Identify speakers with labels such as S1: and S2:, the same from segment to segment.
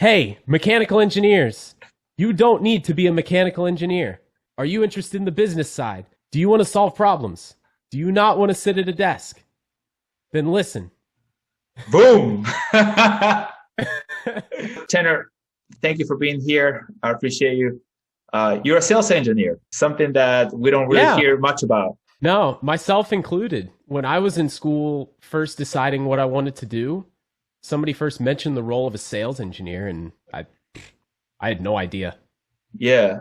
S1: Hey, mechanical engineers, you don't need to be a mechanical engineer. Are you interested in the business side? Do you want to solve problems? Do you not want to sit at a desk? Then listen.
S2: Boom. Tanner, thank you for being here. I appreciate you. You're a sales engineer, something that we don't really
S1: Yeah,
S2: hear much about.
S1: no, myself included. When I was in school, first deciding what I wanted to do, somebody first mentioned the role of a sales engineer, and I had no idea.
S2: Yeah.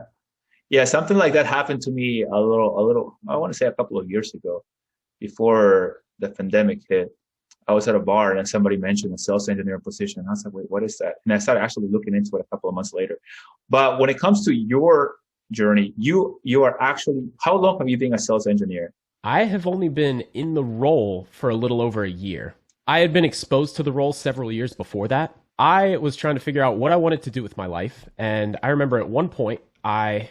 S2: Yeah, something like that happened to me I want to say a couple of years ago before the pandemic hit. I was at a bar and somebody mentioned a sales engineer position. I was like, wait, what is that? And I started actually looking into it a couple of months later. But when it comes to your journey, you are actually, how long have you been a sales engineer?
S1: I have only been in the role for a little over a year. I had been exposed to the role several years before that. I was trying to figure out what I wanted to do with my life. And I remember at one point, I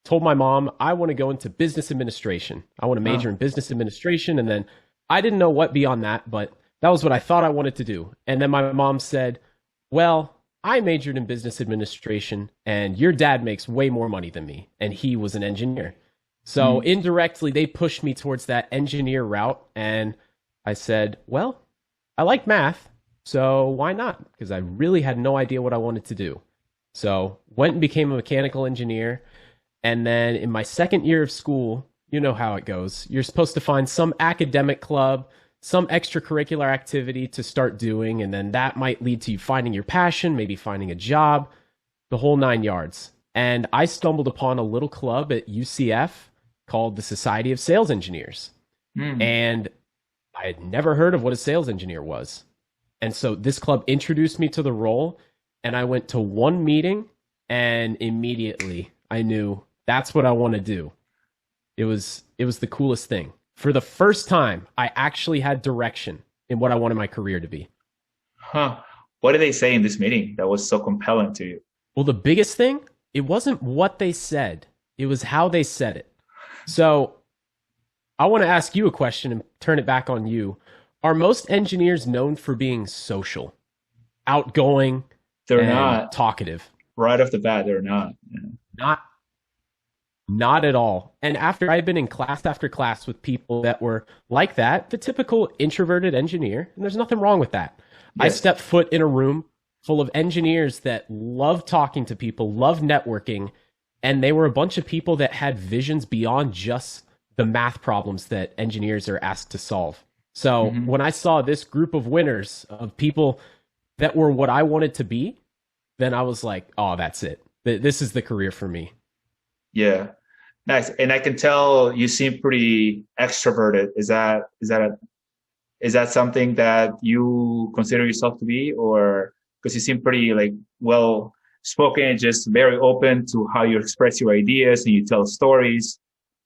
S1: told my mom, I want to go into business administration. I want to major
S2: Oh,
S1: in business administration. And then I didn't know what beyond that, but that was what I thought I wanted to do. And then my mom said, well, I majored in business administration, and your dad makes way more money than me, and he was an engineer. So
S2: mm,
S1: indirectly, they pushed me towards that engineer route. And I said, well, I like math, so why not? Because I really had no idea what I wanted to do. So went and became a mechanical engineer. And then in my second year of school, you know how it goes. You're supposed to find some academic club, some extracurricular activity to start doing. And then that might lead to you finding your passion, maybe finding a job, the whole nine yards. And I stumbled upon a little club at UCF called the Society of Sales Engineers.
S2: mm.
S1: And I had never heard of what a sales engineer was. And so this club introduced me to the role, and I went to one meeting, and immediately I knew that's what I want to do. It was the coolest thing. For the first time, I actually had direction in what I wanted my career to be.
S2: Huh. What did they say in this meeting that was so compelling to you?
S1: Well, the biggest thing, it wasn't what they said, it was how they said it. So I want to ask you a question and turn it back on you. Are most engineers known for being social, outgoing,
S2: They're
S1: and
S2: not,
S1: talkative?
S2: right off the bat, they're not. Yeah.
S1: Not not at all. And after I've been in class after class with people that were like that, the typical introverted engineer, and there's nothing wrong with that. I
S2: Yes.
S1: stepped foot in a room full of engineers that love talking to people, love networking, and they were a bunch of people that had visions beyond just the math problems that engineers are asked to solve. So
S2: Hmm.
S1: when I saw this group of winners, of people that were what I wanted to be, then I was like, oh, that's it. This is the career for me.
S2: Yeah. Nice. And I can tell you seem pretty extroverted. Is that something that you consider yourself to be, or because you seem pretty like well spoken and just very open to how you express your ideas and you tell stories?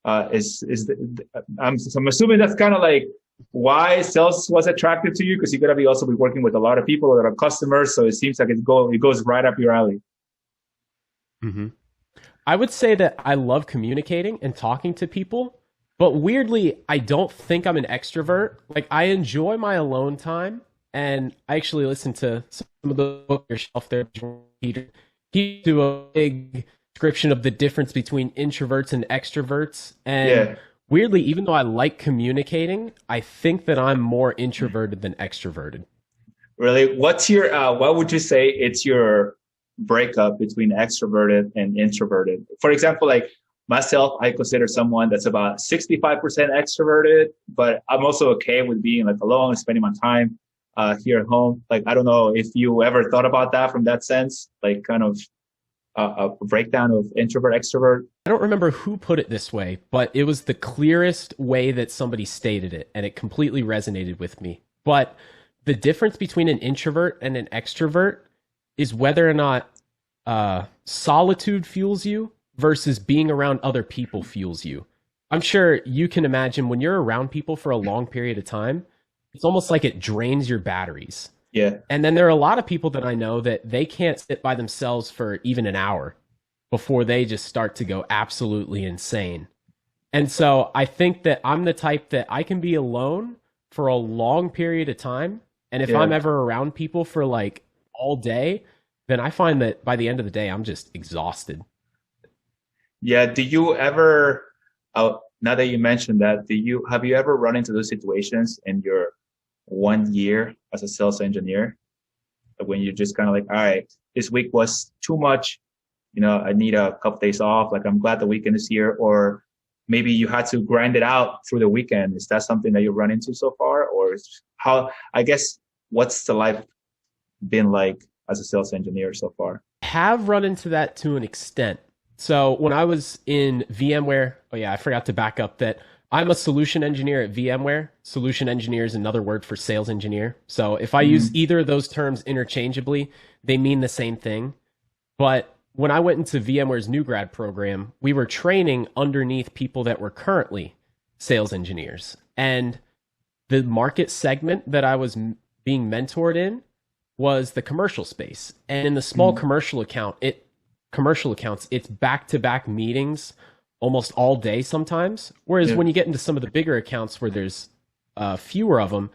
S2: I'm assuming that's kind of like why sales was attractive to you because you're gonna be also be working with a lot of people that are customers, so it seems like it goes right up your alley.
S1: Hmm. I would say that I love communicating and talking to people, but weirdly, I don't think I'm an extrovert. Like, I enjoy my alone time, and I actually listen to some of the book on your shelf there, Peter. He do a big description of the difference between introverts and extroverts. And
S2: Yeah.
S1: weirdly, even though I like communicating, I think that I'm more introverted than extroverted.
S2: Really, what would you say it's your breakup between extroverted and introverted? For example, like myself, I consider someone that's about 65% extroverted, but I'm also okay with being like alone and spending my time here at home. Like, I don't know if you ever thought about that from that sense, like kind of a breakdown of introvert, extrovert.
S1: I don't remember who put it this way, but it was the clearest way that somebody stated it, and it completely resonated with me. But the difference between an introvert and an extrovert is whether or not solitude fuels you versus being around other people fuels you. I'm sure you can imagine when you're around people for a long period of time, it's almost like it drains your batteries.
S2: Yeah.
S1: And then there are a lot of people that I know that they can't sit by themselves for even an hour before they just start to go absolutely insane. And so I think that I'm the type that I can be alone for a long period of time. And if
S2: Yeah.
S1: I'm ever around people for like all day, then I find that by the end of the day, I'm just exhausted.
S2: Yeah. Do you ever, now that you mentioned that, have you ever run into those situations in your 1 year as a sales engineer when you're just kind of like, all right, this week was too much. I need a couple days off. Like, I'm glad the weekend is here. Or maybe you had to grind it out through the weekend. Is that something that you run into so far? Or I guess, what's the life been like as a sales engineer so far?
S1: Have run into that to an extent. So when I was in VMware, oh yeah, I forgot to back up that I'm a solution engineer at VMware. Solution engineer is another word for sales engineer. So if I use either of those terms interchangeably, they mean the same thing. But when I went into VMware's new grad program, we were training underneath people that were currently sales engineers. And the market segment that I was being mentored in was the commercial space. And in the small commercial accounts, it's back-to-back meetings almost all day sometimes. Whereas when you get into some of the bigger accounts where there's fewer of them,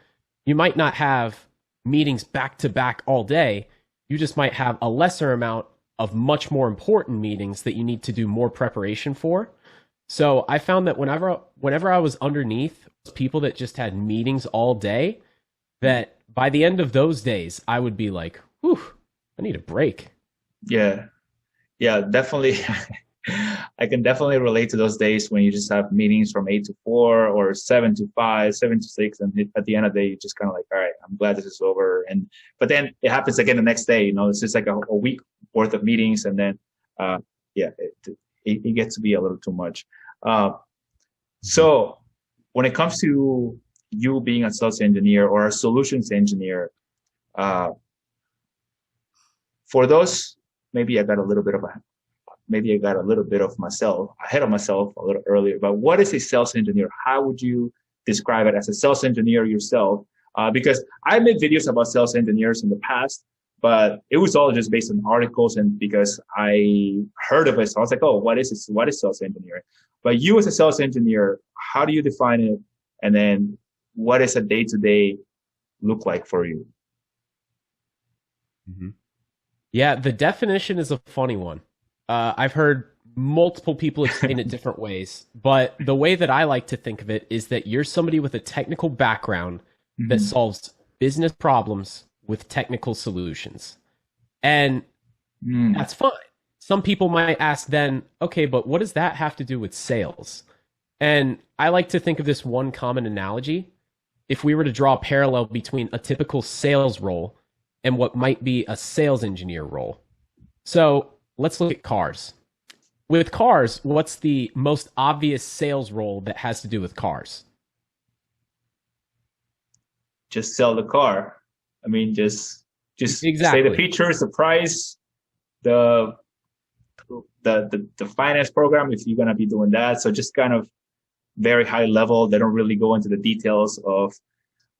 S1: you might not have meetings back-to-back all day. You just might have a lesser amount of much more important meetings that you need to do more preparation for. So I found that whenever I was underneath people that just had meetings all day, that by the end of those days, I would be like, whew, I need a break.
S2: Yeah. Yeah, definitely. I can definitely relate to those days when you just have meetings from 8 to 4 or 7 to 5, 7 to 6. And at the end of the day, you're just kind of like, all right, I'm glad this is over. But then it happens again the next day, it's just like a week worth of meetings. And then, yeah, it gets to be a little too much. So when it comes to you being a sales engineer or a solutions engineer, for those, maybe I got a little bit of myself ahead of myself a little earlier. But what is a sales engineer? How would you describe it as a sales engineer yourself? Because I made videos about sales engineers in the past, but it was all just based on articles and because I heard of it. So I was like, oh, what is this? What is sales engineering? But you as a sales engineer, how do you define it? And then what does a day-to-day look like for you?
S1: Mm-hmm. Yeah, the definition is a funny one. I've heard multiple people explain it different ways, but the way that I like to think of it is that you're somebody with a technical background that solves business problems with technical solutions. And that's fine. Some people might ask then, okay, but what does that have to do with sales? And I like to think of this one common analogy. If we were to draw a parallel between a typical sales role and what might be a sales engineer role. So let's look at cars. With cars, what's the most obvious sales role that has to do with cars?
S2: Just sell the car. I mean, just
S1: exactly.
S2: say the features, the price, the finance program, if you're going to be doing that. So just kind of very high level. They don't really go into the details of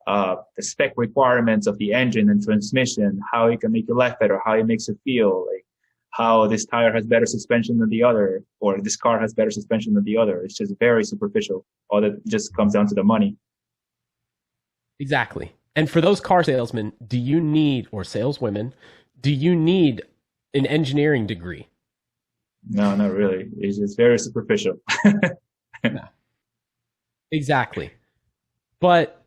S2: the spec requirements of the engine and transmission, how it can make your life better, how it makes you feel, like how this tire has better suspension than the other, or this car has better suspension than the other. It's just very superficial. All that just comes down to the money.
S1: Exactly. And for those car salesmen, or saleswomen, do you need an engineering degree?
S2: No, not really. It's just very superficial.
S1: No. Exactly. But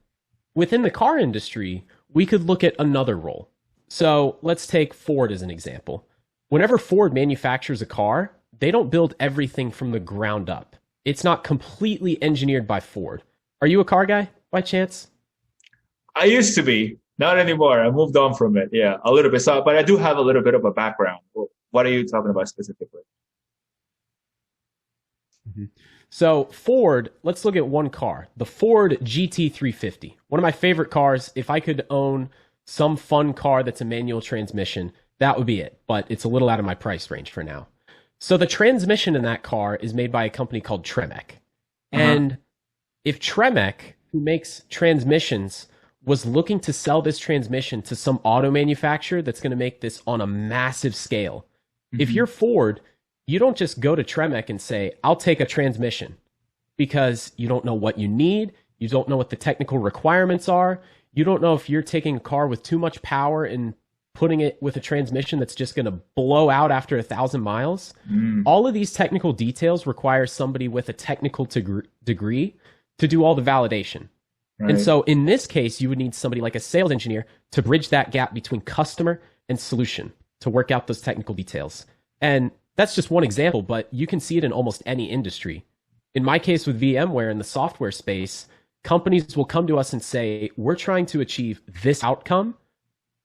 S1: within the car industry, we could look at another role. So let's take Ford as an example. Whenever Ford manufactures a car, they don't build everything from the ground up. It's not completely engineered by Ford. Are you a car guy by chance?
S2: I used to be, not anymore. I moved on from it. Yeah, a little bit. So, but I do have a little bit of a background. What are you talking about specifically?
S1: Mm-hmm. So Ford, let's look at one car, the Ford GT350. One of my favorite cars. If I could own some fun car that's a manual transmission, that would be it. But it's a little out of my price range for now. So the transmission in that car is made by a company called Tremec. And if Tremec, who makes transmissions, was looking to sell this transmission to some auto manufacturer that's going to make this on a massive scale, if you're Ford, you don't just go to Tremec and say, I'll take a transmission, because you don't know what you need. You don't know what the technical requirements are. You don't know if you're taking a car with too much power and putting it with a transmission that's just going to blow out after 1,000 miles.
S2: Mm,
S1: All of these technical details require somebody with a technical degree to do all the validation. And
S2: right.
S1: so in this case, you would need somebody like a sales engineer to bridge that gap between customer and solution to work out those technical details. And that's just one example, but you can see it in almost any industry. In my case with VMware in the software space, companies will come to us and say, we're trying to achieve this outcome,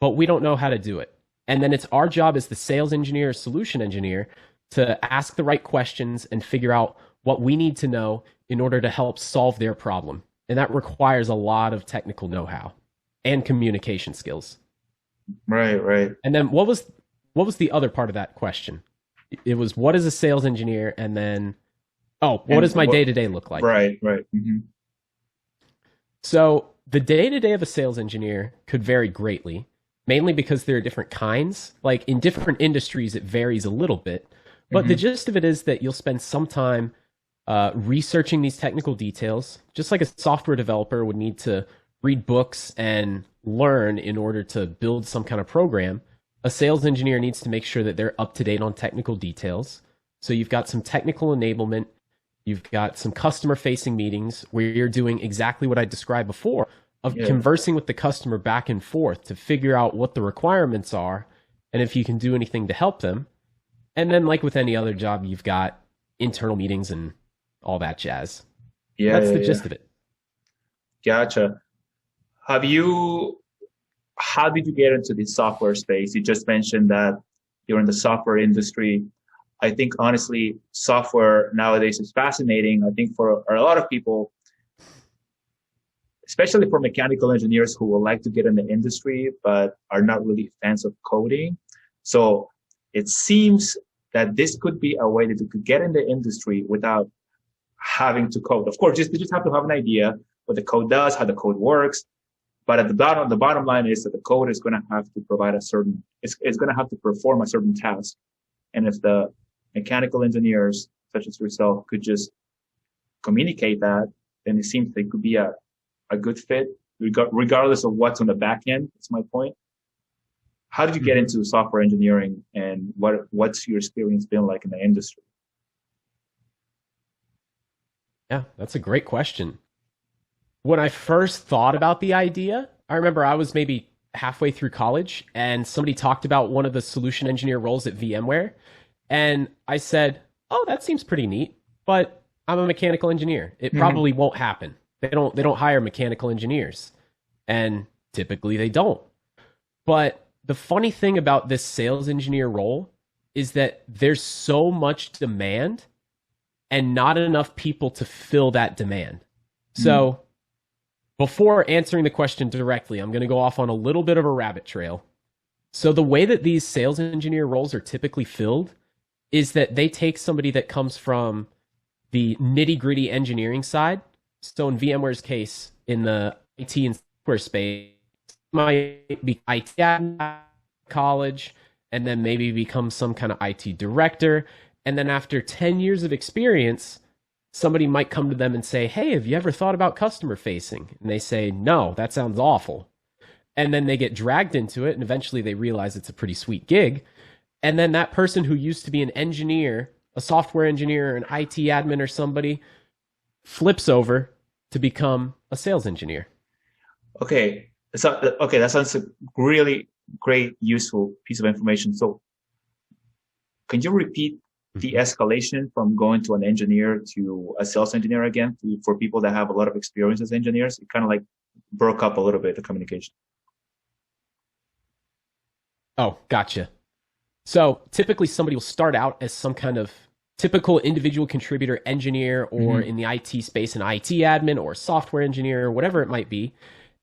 S1: but we don't know how to do it. And then it's our job as the sales engineer or solution engineer to ask the right questions and figure out what we need to know in order to help solve their problem. And that requires a lot of technical know-how and communication skills.
S2: Right, right.
S1: And then what was the other part of that question? It was what is a sales engineer, and then what
S2: And
S1: does my
S2: what,
S1: day-to-day look like?
S2: right, right. Hmm.
S1: So the day-to-day of a sales engineer could vary greatly, mainly because there are different kinds. Like in different industries, it varies a little bit. But the
S2: Hmm.
S1: gist of it is that you'll spend some time researching these technical details, just like a software developer would need to read books and learn in order to build some kind of program. A sales engineer needs to make sure that they're up to date on technical details. So you've got some technical enablement, you've got some customer facing meetings where you're doing exactly what I described before of
S2: Yeah.
S1: conversing with the customer back and forth to figure out what the requirements are and if you can do anything to help them. And then, like with any other job, you've got internal meetings and all that jazz.
S2: Yeah,
S1: That's
S2: yeah,
S1: the
S2: yeah.
S1: gist of it.
S2: Gotcha. Have you, how did you get into the software space? You just mentioned that you're in the software industry. I think honestly, software nowadays is fascinating. I think for a lot of people, especially for mechanical engineers who would like to get in the industry but are not really fans of coding. So it seems that this could be a way that you could get in the industry without having to code. Of course, you just have to have an idea what the code does, how the code works. But at the bottom line is that the code is going to have to provide it's going to have to perform a certain task. And if the mechanical engineers, such as yourself, could just communicate that, then it seems they could be a good fit, regardless of what's on the back end. That's my point. How did you get
S1: Mhm.
S2: into software engineering, and what's your experience been like in the industry?
S1: Yeah, that's a great question. When I first thought about the idea, I remember I was maybe halfway through college and somebody talked about one of the solution engineer roles at VMware. And I said, "Oh, that seems pretty neat, but I'm a mechanical engineer. It
S2: Hmm.
S1: probably won't happen. They don't hire mechanical engineers." And typically they don't. But the funny thing about this sales engineer role is that there's so much demand and not enough people to fill that demand.
S2: Hmm.
S1: So, before answering the question directly, I'm going to go off on a little bit of a rabbit trail. So, the way that these sales engineer roles are typically filled is that they take somebody that comes from the nitty gritty engineering side. So, in VMware's case, in the IT and software space, might be IT at college and then maybe become some kind of IT director. And then after 10 years of experience, somebody might come to them and say, "Hey, have you ever thought about customer facing?" And they say, "No, that sounds awful." And then they get dragged into it, and eventually they realize it's a pretty sweet gig. And then that person who used to be an engineer, a software engineer, an IT admin, or somebody flips over to become a sales engineer.
S2: Okay. So, okay, that sounds a really great, useful piece of information. So, can you repeat the
S1: Mhm.
S2: escalation from going to an engineer to a sales engineer again for people that have a lot of experience as engineers? It kind of like broke up a little bit, the communication.
S1: Oh, gotcha. So typically somebody will start out as some kind of typical individual contributor engineer, or
S2: Hmm.
S1: in the IT space, an IT admin or a software engineer or whatever it might be.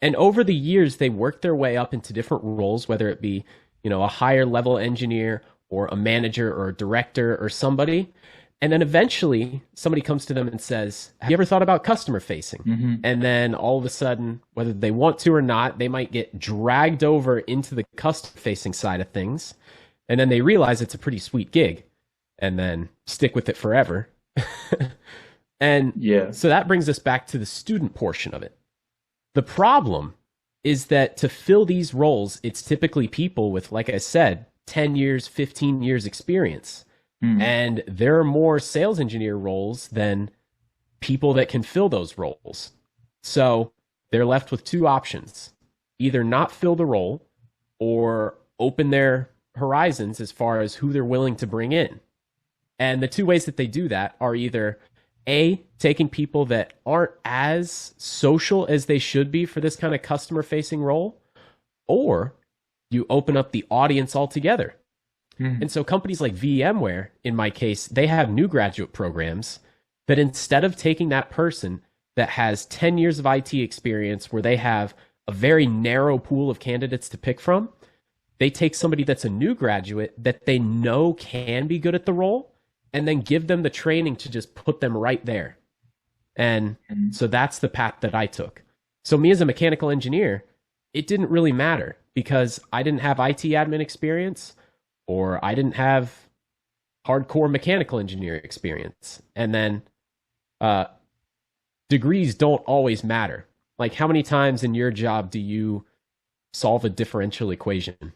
S1: And over the years, they work their way up into different roles, whether it be, a higher level engineer or a manager or a director or somebody. And then eventually somebody comes to them and says, "Have you ever thought about customer facing?"
S2: Hmm.
S1: And then all of a sudden, whether they want to or not, they might get dragged over into the customer facing side of things. And then they realize it's a pretty sweet gig and then stick with it forever. And
S2: Yeah.
S1: so that brings us back to the student portion of it. The problem is that to fill these roles, it's typically people with, like I said, 10 years, 15 years experience.
S2: Mm.
S1: And there are more sales engineer roles than people that can fill those roles. So they're left with two options: either not fill the role or open their horizons as far as who they're willing to bring in. And the two ways that they do that are either A, taking people that aren't as social as they should be for this kind of customer facing role, or you open up the audience altogether.
S2: Mm.
S1: And so companies like VMware, in my case, they have new graduate programs that instead of taking that person that has 10 years of IT experience where they have a very narrow pool of candidates to pick from, they take somebody that's a new graduate that they know can be good at the role and then give them the training to just put them right there. And so that's the path that I took. So me as a mechanical engineer, it didn't really matter because I didn't have IT admin experience or I didn't have hardcore mechanical engineer experience. And then degrees don't always matter. Like how many times in your job do you solve a differential equation?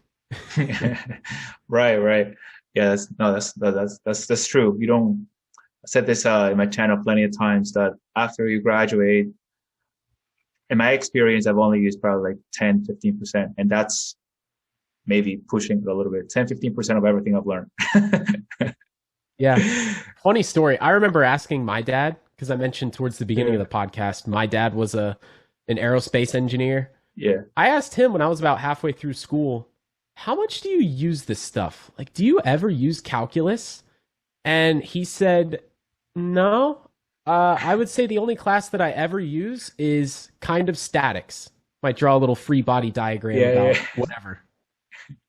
S2: Right. Yeah, that's true. You don't. I said this in my channel plenty of times that after you graduate, in my experience, I've only used probably like 10, 15%. And that's maybe pushing it a little bit, 10, 15% of everything I've learned.
S1: Yeah. Funny story. I remember asking my dad, because I mentioned towards the beginning
S2: Yeah.
S1: of the podcast, my dad was an aerospace engineer.
S2: Yeah.
S1: I asked him when I was about halfway through school, how much do you use this stuff? Like, do you ever use calculus? And he said, no. I would say the only class that I ever use is kind of statics. Might draw a little free body diagram about
S2: Yeah.
S1: whatever.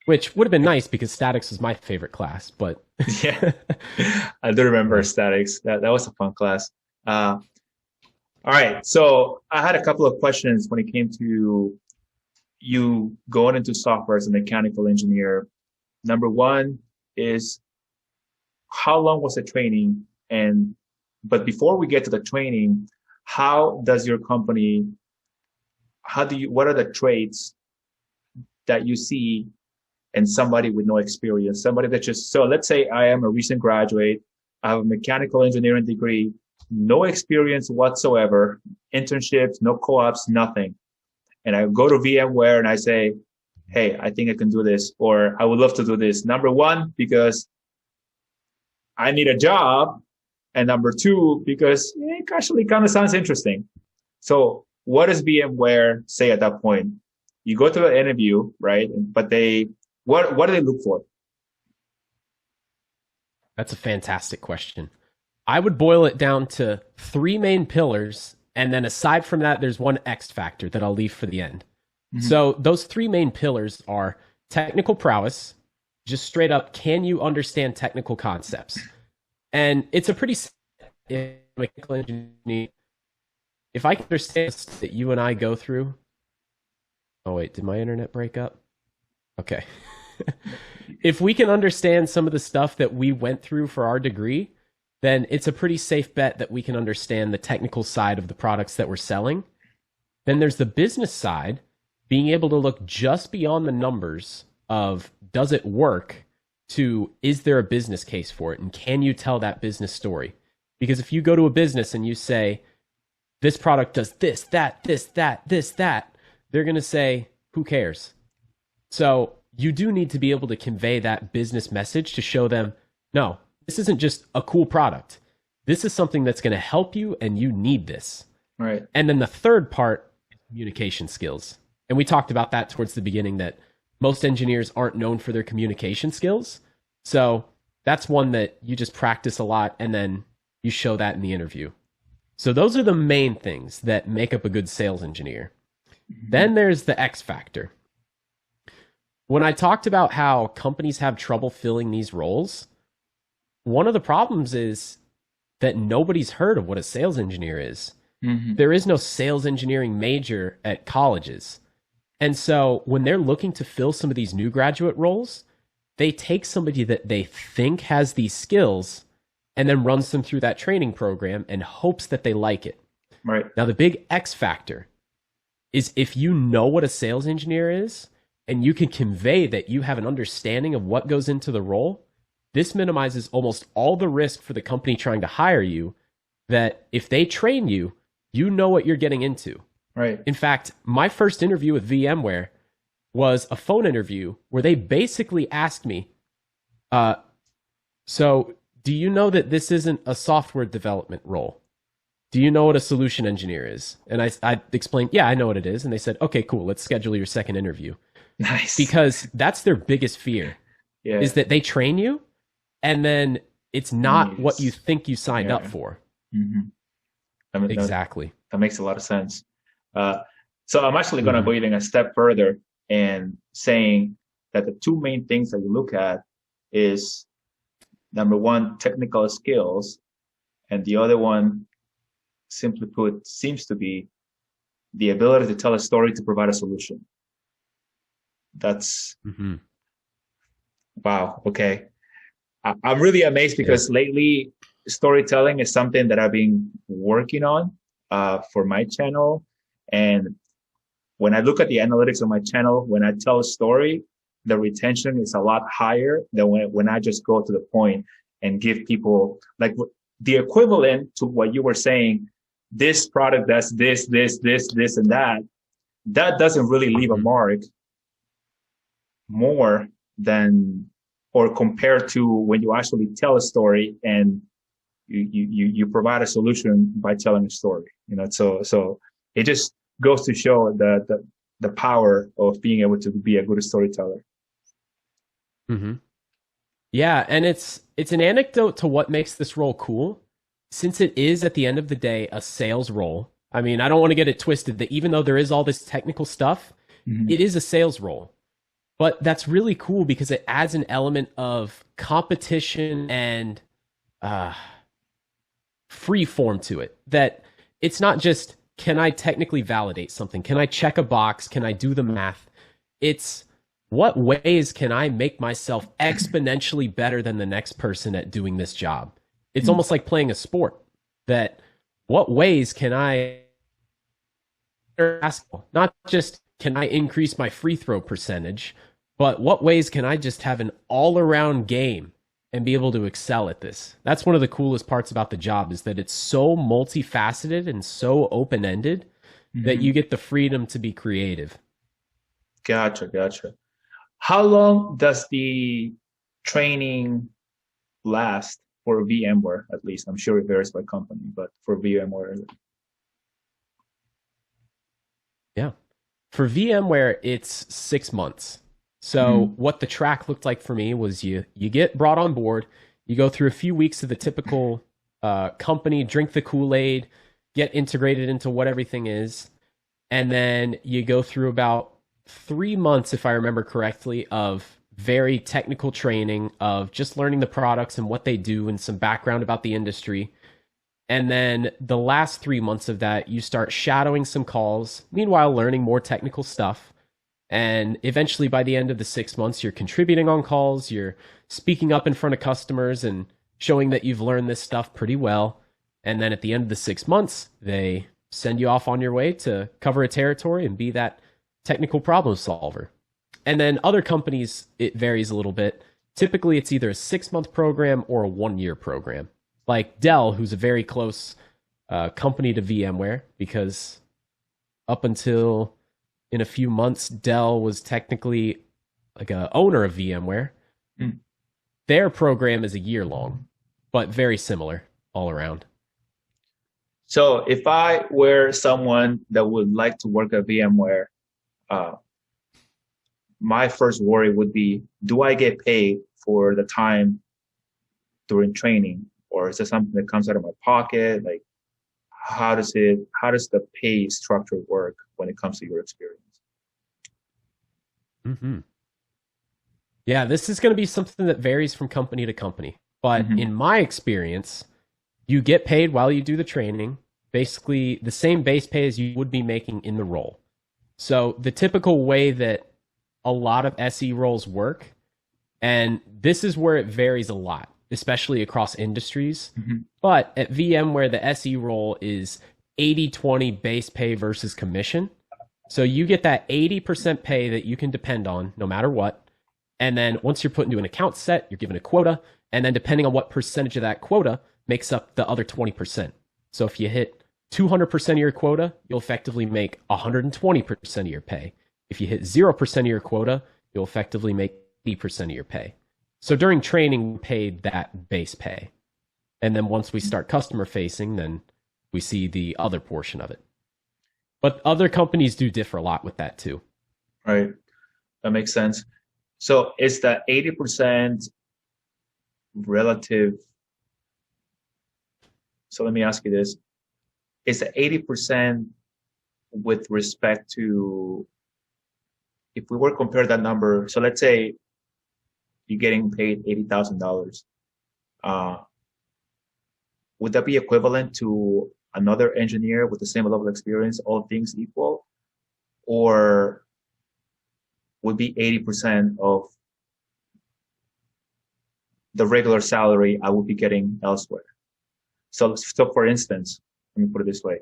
S1: Which would have been nice because statics was my favorite class, but
S2: Yeah. I do remember statics. That was a fun class. All right. So I had a couple of questions when it came to you going into software as a mechanical engineer. Number one is how long was the training? But before we get to the training, how does your company, what are the traits that you see in somebody with no experience, somebody that just, so let's say I am a recent graduate, I have a mechanical engineering degree, no experience whatsoever, internships, no co-ops, nothing. And I go to VMware and I say, hey, I think I can do this, or I would love to do this. Number one, because I need a job. And number two, because it actually kind of sounds interesting. So what does VMware say at that point? You go to an interview, right? But what do they look for?
S1: that's a fantastic question. I would boil it down to three main pillars. And then aside from that, there's one X factor that I'll leave for the end.
S2: Mm-hmm.
S1: So those three main pillars are technical prowess, just straight up, can you understand technical concepts? And it's a pretty mechanical engineer. If I can understand that you and I go through. Oh, wait, did my internet break up? Okay. If we can understand some of the stuff that we went through for our degree, then it's a pretty safe bet that we can understand the technical side of the products that we're selling. Then there's the business side, being able to look just beyond the numbers of does it work to is there a business case for it and can you tell that business story? Because if you go to a business and you say, this product does this, that, this, that, this, that, they're going to say, who cares? So you do need to be able to convey that business message to show them, no, this isn't just a cool product. This is something that's going to help you and you need this.
S2: Right.
S1: And then the third part is communication skills. And we talked about that towards the beginning, that most engineers aren't known for their communication skills. So that's one that you just practice a lot and then you show that in the interview. So those are the main things that make up a good sales engineer. Mm-hmm. Then there's the X factor. When I talked about how companies have trouble filling these roles, one of the problems is that nobody's heard of what a sales engineer is. Mm-hmm. There is no sales engineering major at colleges. And so when they're looking to fill some of these new graduate roles, they take somebody that they think has these skills and then runs them through that training program and hopes that they like it.
S2: Right.
S1: Now, the big X factor is if you know what a sales engineer is and you can convey that you have an understanding of what goes into the role, this minimizes almost all the risk for the company trying to hire you. That if they train you, you know what you're getting into.
S2: Right.
S1: In fact, my first interview with VMware was a phone interview where they basically asked me, so do you know that this isn't a software development role? Do you know what a solution engineer is? And I explained, yeah, I know what it is. And they said, okay, cool, let's schedule your second interview.
S2: Nice.
S1: Because that's their biggest fear,
S2: Yeah.
S1: is that they train you and then it's not what you think you signed up for.
S2: Mm-hmm.
S1: Exactly.
S2: That makes a lot of sense. So I'm actually going to go even a step further and saying that the two main things that you look at is, number one, technical skills, and the other one, simply put, seems to be the ability to tell a story to provide a solution. That's wow. Okay. I'm really amazed because lately storytelling is something that I've been working on for my channel. And when I look at the analytics of my channel, when I tell a story, the retention is a lot higher than when I just go to the point and give people like the equivalent to what you were saying. This product does this, and that. That doesn't really leave a mark more than or compared to when you actually tell a story and you provide a solution by telling a story. So it just goes to show the power of being able to be a good storyteller.
S1: Yeah, and it's an anecdote to what makes this role cool, since it is at the end of the day a sales role. I mean, I don't want to get it twisted that even though there is all this technical stuff, it is a sales role. But that's really cool because it adds an element of competition and free form to it. That it's not just, can I technically validate something? Can I check a box? Can I do the math? It's, what ways can I make myself exponentially better than the next person at doing this job? It's almost like playing a sport. That what ways can I ask? Not just can I increase my free throw percentage, but what ways can I just have an all-around game and be able to excel at this? That's one of the coolest parts about the job, is that it's so multifaceted and so open-ended that you get the freedom to be creative.
S2: Gotcha. How long does the training last for VMware, at least? I'm sure it varies by company, but for VMware.
S1: Yeah. For VMware, it's 6 months. So what the track looked like for me was you get brought on board, you go through a few weeks of the typical company, drink the Kool-Aid, get integrated into what everything is, and then you go through about 3 months, if I remember correctly, of very technical training, of just learning the products and what they do and some background about the industry. And then the last 3 months of that, you start shadowing some calls, meanwhile learning more technical stuff. And eventually, by the end of the 6 months, you're contributing on calls, you're speaking up in front of customers and showing that you've learned this stuff pretty well. And then at the end of the 6 months, they send you off on your way to cover a territory and be that technical problem solver. And then other companies, it varies a little bit. Typically, it's either a 6-month program or a 1-year program. Like Dell, who's a very close company to VMware, because up until in a few months, Dell was technically like a owner of VMware. Their program is a year long, but very similar all around.
S2: So if I were someone that would like to work at VMware, my first worry would be, do I get paid for the time during training? Or is it something that comes out of my pocket? Like, how does the pay structure work when it comes to your experience?
S1: Yeah, this is going to be something that varies from company to company. But in my experience, you get paid while you do the training, basically the same base pay as you would be making in the role. So the typical way that a lot of SE roles work, and this is where it varies a lot, especially across industries. But at VMware, the SE role is 80-20 base pay versus commission. So you get that 80% pay that you can depend on no matter what. And then once you're put into an account set, you're given a quota. And then depending on what percentage of that quota makes up the other 20%. So if you hit 200% of your quota, you'll effectively make 120% of your pay. If you hit 0% of your quota, you'll effectively make 80% of your pay. So during training, we paid that base pay. And then once we start customer facing, then we see the other portion of it. But other companies do differ a lot with that too.
S2: Right. That makes sense. So is the 80% relative? So let me ask you this. Is the 80% with respect to, if we were to compare that number, so let's say you're getting paid $80,000, would that be equivalent to another engineer with the same level of experience, all things equal? Or would be 80% of the regular salary I would be getting elsewhere? So for instance, let me put it this way.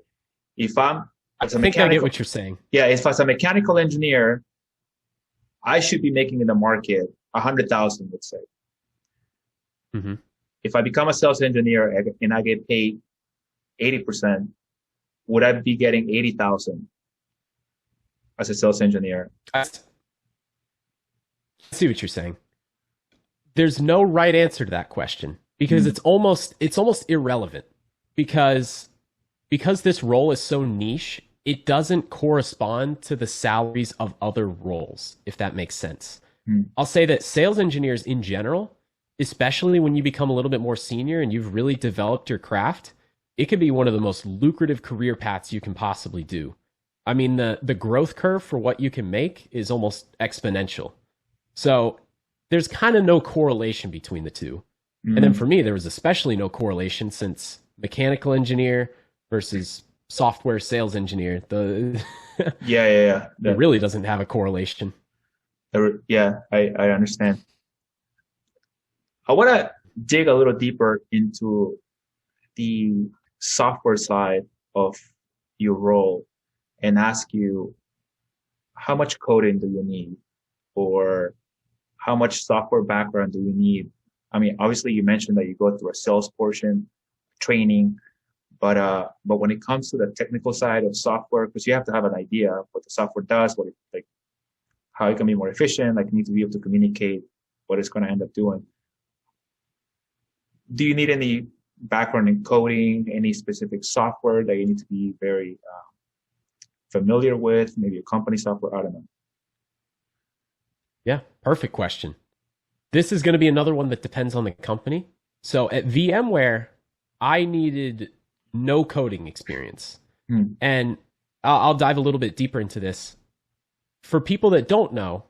S2: If I'm as a
S1: I think I get what you're saying.
S2: yeah, if as a mechanical engineer, I should be making in the market 100,000, let's say.
S1: Mm-hmm.
S2: If I become a sales engineer and I get paid 80%, would I be getting 80,000 as a sales engineer?
S1: I see what you're saying. There's no right answer to that question because it's almost irrelevant because this role is so niche, it doesn't correspond to the salaries of other roles, if that makes sense. I'll say that sales engineers in general, especially when you become a little bit more senior and you've really developed your craft, it could be one of the most lucrative career paths you can possibly do. I mean, the growth curve for what you can make is almost exponential. So there's kind of no correlation between the two. And then for me, there was especially no correlation since mechanical engineer versus software sales engineer.
S2: Yeah.
S1: It really doesn't have a correlation.
S2: Yeah, I understand. I want to dig a little deeper into the software side of your role and ask you, how much coding do you need? Or how much software background do you need? I mean, obviously you mentioned that you go through a sales portion, training, but when it comes to the technical side of software, because you have to have an idea of what the software does, what it, like how it can be more efficient, like you need to be able to communicate what it's going to end up doing. Do you need any background in coding, any specific software that you need to be very familiar with, maybe a company software? I don't know.
S1: Yeah, perfect question. This is going to be another one that depends on the company. So at VMware, I needed no coding experience. And I'll dive a little bit deeper into this. For people that don't know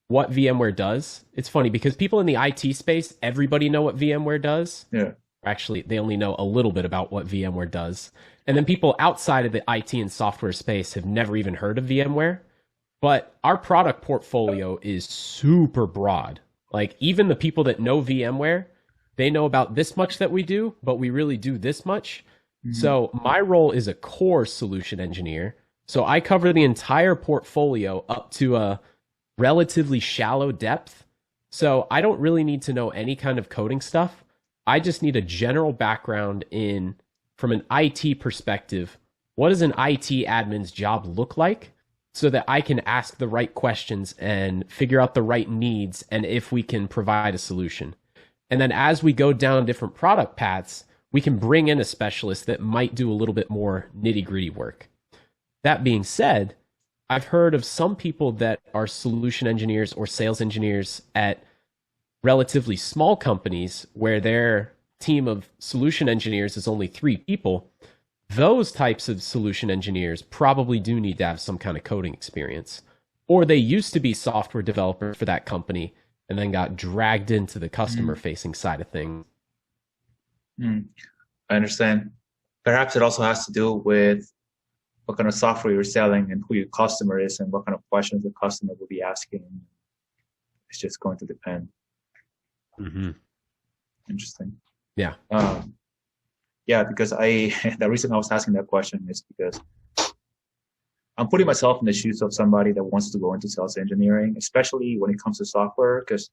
S1: what VMware does, it's funny because people in the IT space, everybody know what VMware does.
S2: Yeah.
S1: Actually, they only know a little bit about what VMware does. And then people outside of the IT and software space have never even heard of VMware. But our product portfolio is super broad. Like even the people that know VMware, they know about this much that we do, but we really do this much. So my role is a core solution engineer. So I cover the entire portfolio up to a relatively shallow depth. So I don't really need to know any kind of coding stuff. I just need a general background in, from an IT perspective, what does an IT admin's job look like so that I can ask the right questions and figure out the right needs and if we can provide a solution. And then as we go down different product paths, we can bring in a specialist that might do a little bit more nitty-gritty work. That being said, I've heard of some people that are solution engineers or sales engineers at relatively small companies where their team of solution engineers is only 3 people. Those types of solution engineers probably do need to have some kind of coding experience. Or they used to be software developers for that company and then got dragged into the customer-facing side of things.
S2: I understand. Perhaps it also has to do with what kind of software you're selling and who your customer is and what kind of questions the customer will be asking. It's just going to depend. Interesting.
S1: Yeah.
S2: Yeah, because the reason I was asking that question is because I'm putting myself in the shoes of somebody that wants to go into sales engineering, especially when it comes to software, because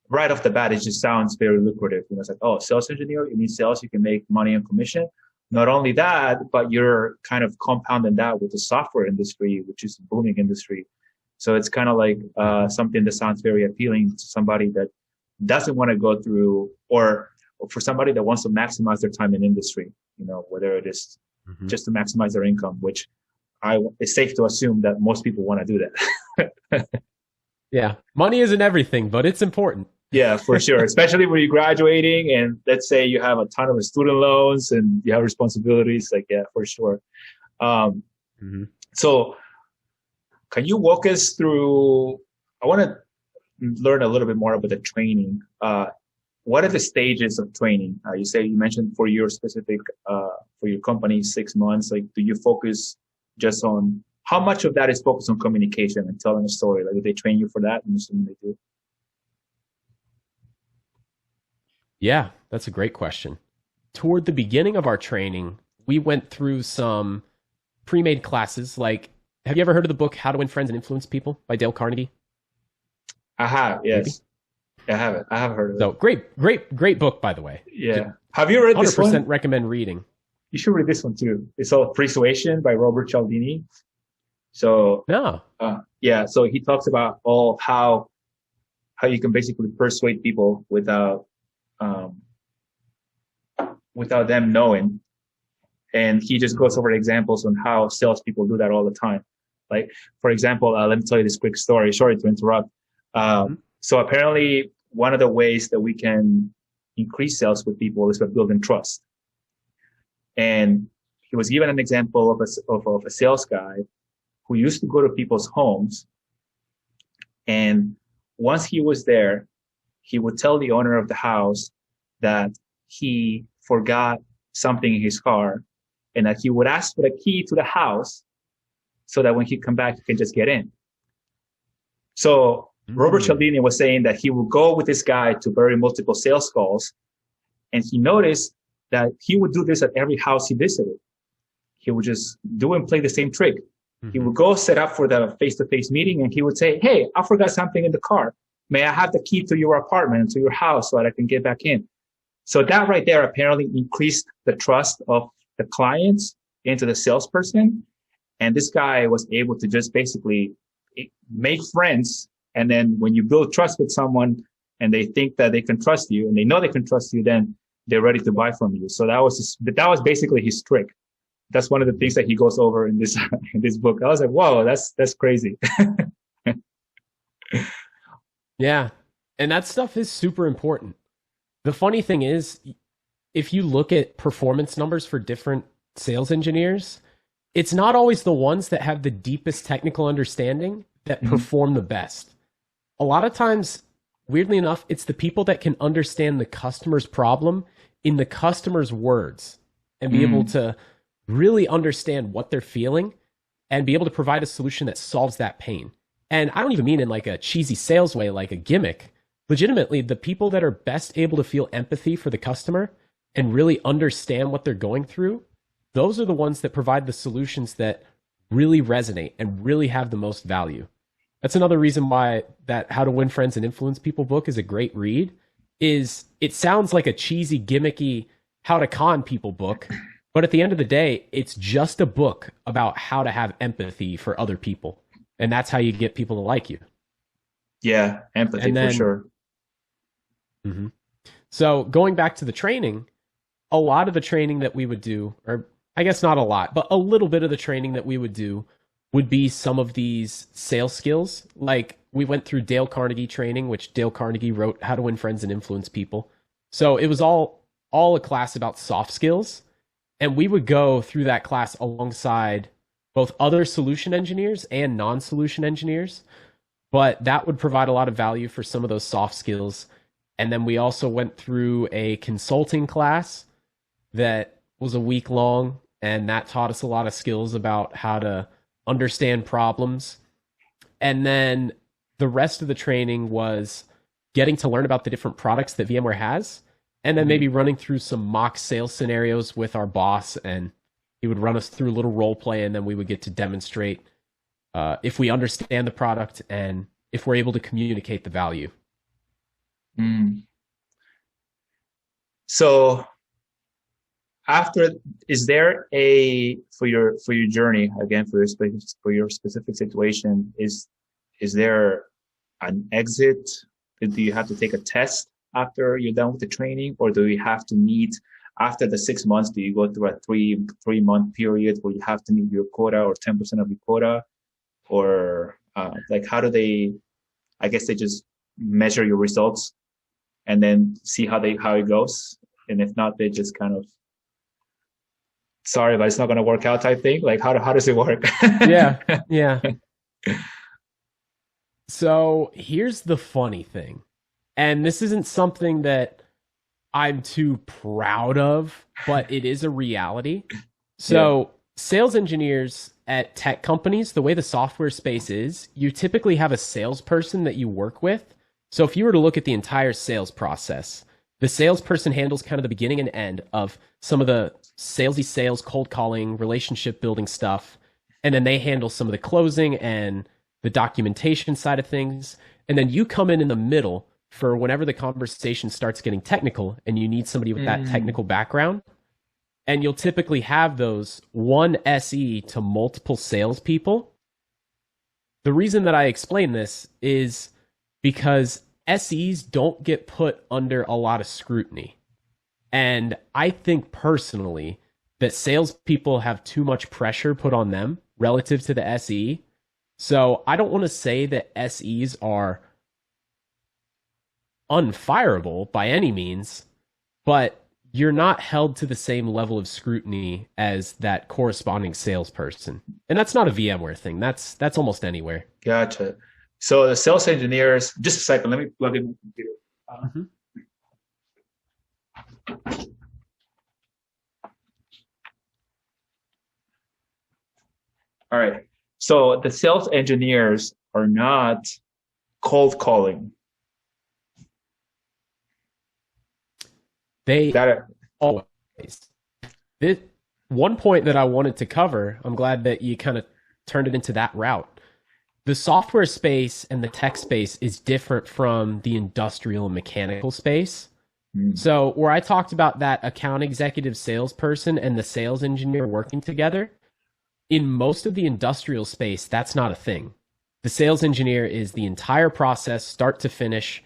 S2: right off the bat, it just sounds very lucrative. You know, it's like, oh, sales engineer, you mean sales, you can make money on commission. Not only that, but you're kind of compounding that with the software industry, which is a booming industry. So it's kind of like something that sounds very appealing to somebody that doesn't want to go through, or for somebody that wants to maximize their time in industry, you know, whether it is just to maximize their income, which it's safe to assume that most people want to do that.
S1: Yeah. Money isn't everything, but it's important.
S2: Yeah, for sure. Especially when you're graduating and let's say you have a ton of student loans and you have responsibilities, like, yeah, for sure. Um, So can you walk us through, I want to learn a little bit more about the training. What are the stages of training? You mentioned for your specific, for your company, 6 months, like, do you focus just on, how much of that is focused on communication and telling a story? Like, do they train you for that? I'm assuming they do.
S1: Yeah, that's a great question. Toward the beginning of our training, we went through some pre-made classes. Like, have you ever heard of the book How to Win Friends and Influence People by Dale Carnegie?
S2: I have,
S1: Maybe?
S2: yes. I have it. I have heard of it.
S1: So great book, by the way.
S2: Yeah. Have you read this
S1: 100%
S2: one?
S1: recommend reading.
S2: You should read this one too. It's called Persuasion by Robert Cialdini. So,
S1: No.
S2: yeah, so he talks about all how you can basically persuade people um, without them knowing. And he just goes over examples on how salespeople do that all the time. Like, for example, let me tell you this quick story. Sorry to interrupt. So apparently, one of the ways that we can increase sales with people is by building trust. And he was given an example of a sales guy who used to go to people's homes. And once he was there, he would tell the owner of the house that he forgot something in his car and that he would ask for the key to the house so that when he come back, he can just get in. So Robert Cialdini was saying that he would go with this guy to very multiple sales calls. And he noticed that he would do this at every house he visited. He would just do and play the same trick. He would go set up for the face-to-face meeting and he would say, hey, I forgot something in the car. May I have the key to your apartment, to your house so that I can get back in? So that right there apparently increased the trust of the clients into the salesperson. And this guy was able to just basically make friends. And then when you build trust with someone and they think that they can trust you and they know they can trust you, then they're ready to buy from you. So that was basically his trick. That's one of the things that he goes over in this in this book. I was like, whoa, that's crazy.
S1: Yeah. And that stuff is super important. The funny thing is, if you look at performance numbers for different sales engineers, it's not always the ones that have the deepest technical understanding that perform the best. A lot of times, weirdly enough, it's the people that can understand the customer's problem in the customer's words and be able to really understand what they're feeling and be able to provide a solution that solves that pain. And I don't even mean in like a cheesy sales way, like a gimmick. Legitimately, the people that are best able to feel empathy for the customer and really understand what they're going through, those are the ones that provide the solutions that really resonate and really have the most value. That's another reason why that How to Win Friends and Influence People book is a great read. Is it sounds like a cheesy, gimmicky, how to con people book, but at the end of the day, it's just a book about how to have empathy for other people. And that's how you get people to like you.
S2: Yeah, empathy for sure.
S1: So going back to the training, a lot of the training that we would do, or I guess not a lot, but a little bit of the training that we would do would be some of these sales skills. Like we went through Dale Carnegie training, which Dale Carnegie wrote How to Win Friends and Influence People. So it was all a class about soft skills. And we would go through that class alongside both other solution engineers and non-solution engineers. But that would provide a lot of value for some of those soft skills. And then we also went through a consulting class that was a week long, and that taught us a lot of skills about how to understand problems. And then the rest of the training was getting to learn about the different products that VMware has, and then maybe running through some mock sales scenarios with our boss and He would run us through a little role play, and then we would get to demonstrate if we understand the product and if we're able to communicate the value.
S2: Mm. So after, is there a for your journey again for your specific situation, is there an exit? Do you have to take a test after you're done with the training, or do you have to meet after the 6 months? Do you go through a three month period where you have to meet your quota or 10% of your quota, or like how do they? I guess they just measure your results and then see how it goes, and if not, they just kind of sorry, but it's not going to work out type thing. Like how does it work?
S1: Yeah, yeah. So here's the funny thing, and this isn't something that I'm too proud of, but it is a reality. So, sales engineers at tech companies, the way the software space is, you typically have a salesperson that you work with. So, if you were to look at the entire sales process, the salesperson handles kind of the beginning and end of some of the salesy sales, cold calling, relationship building stuff. And then they handle some of the closing and the documentation side of things. And then you come in the middle for whenever the conversation starts getting technical and you need somebody with that technical background. And you'll typically have those one SE to multiple salespeople. The reason that I explain this is because SEs don't get put under a lot of scrutiny. And I think personally that salespeople have too much pressure put on them relative to the SE. So I don't want to say that SEs are unfireable by any means, but you're not held to the same level of scrutiny as that corresponding salesperson. And that's not a VMware thing. That's almost anywhere.
S2: Gotcha. So the sales engineers, just a second, let me plug in my computer. All right. So the sales engineers are not cold calling.
S1: They
S2: Got it.
S1: always. This, one point that I wanted to cover, I'm glad that you kind of turned it into that route. The software space and the tech space is different from the industrial and mechanical space. So where I talked about that account executive salesperson and the sales engineer working together, in most of the industrial space, that's not a thing. The sales engineer is the entire process, start to finish,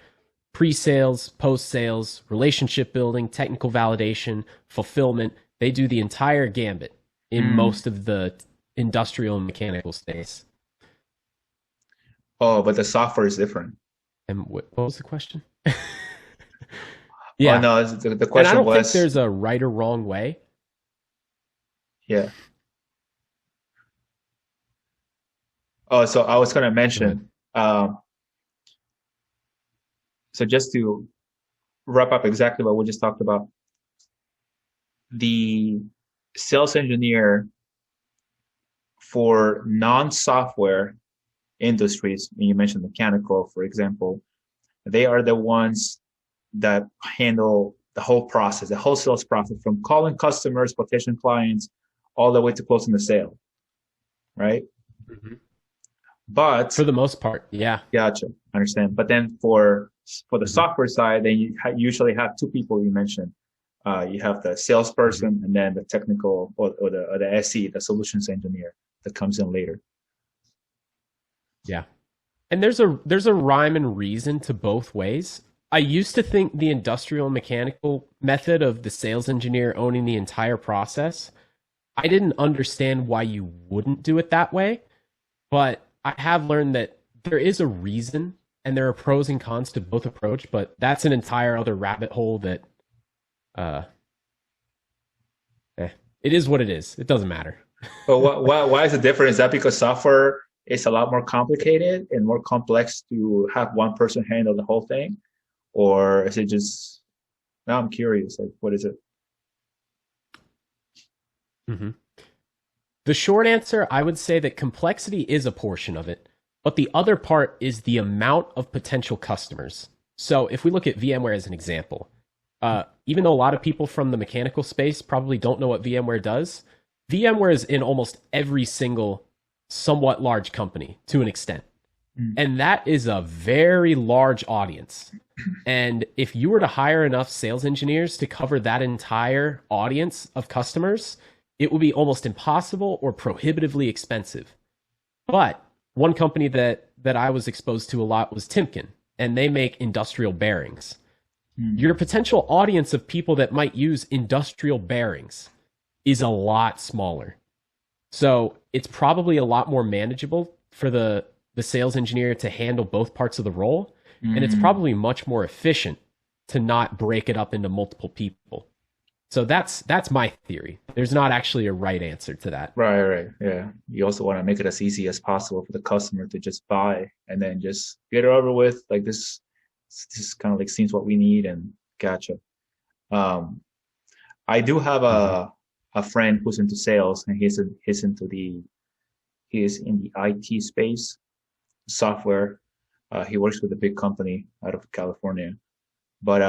S1: pre-sales, post-sales, relationship building, technical validation, fulfillment. They do the entire gambit in most of the industrial and mechanical space.
S2: Oh, but the software is different.
S1: And what was the question? Yeah.
S2: Oh, no, the
S1: And I
S2: question
S1: don't think
S2: was,
S1: there's a right or wrong way.
S2: yeah. Oh, so I was going to
S1: Go
S2: mention, so just to wrap up exactly what we just talked about, the sales engineer for non-software industries, and you mentioned mechanical, for example, they are the ones that handle the whole process, the whole sales process, from calling customers, potential clients, all the way to closing the sale, right?
S1: Mhm.
S2: But
S1: For the most part, yeah.
S2: gotcha, understand. But then for the software side, then you usually have two people you mentioned. You have the salesperson and then the technical or the SE, the solutions engineer that comes in later.
S1: Yeah. And there's a rhyme and reason to both ways. I used to think the industrial and mechanical method of the sales engineer owning the entire process, I didn't understand why you wouldn't do it that way, but I have learned that there is a reason and there are pros and cons to both approach, but that's an entire other rabbit hole that uh it is what it is. It doesn't matter.
S2: But why is it different? Is that because software is a lot more complicated and more complex to have one person handle the whole thing? Or is it just, now I'm curious, like, what is it?
S1: Mm-hmm. The short answer, I would say that complexity is a portion of it, but the other part is the amount of potential customers. So if we look at VMware as an example, even though a lot of people from the mechanical space probably don't know what VMware does, VMware is in almost every single somewhat large company to an extent.
S2: Mm.
S1: And that is a very large audience. And if you were to hire enough sales engineers to cover that entire audience of customers, it would be almost impossible or prohibitively expensive. But one company that I was exposed to a lot was Timken, and they make industrial bearings.
S2: Mm.
S1: Your potential audience of people that might use industrial bearings is a lot smaller. So it's probably a lot more manageable for the sales engineer to handle both parts of the role. And it's
S2: Mm.
S1: probably much more efficient to not break it up into multiple people. So that's my theory. There's not actually a right answer to that.
S2: Right, right. Yeah. You also want to make it as easy as possible for the customer to just buy and then just get it over with. Like this kind of like seems what we need and gotcha. Um, I do have
S1: Hmm.
S2: a friend who's into sales and he is in the IT space, software. He works with a big company out of California. But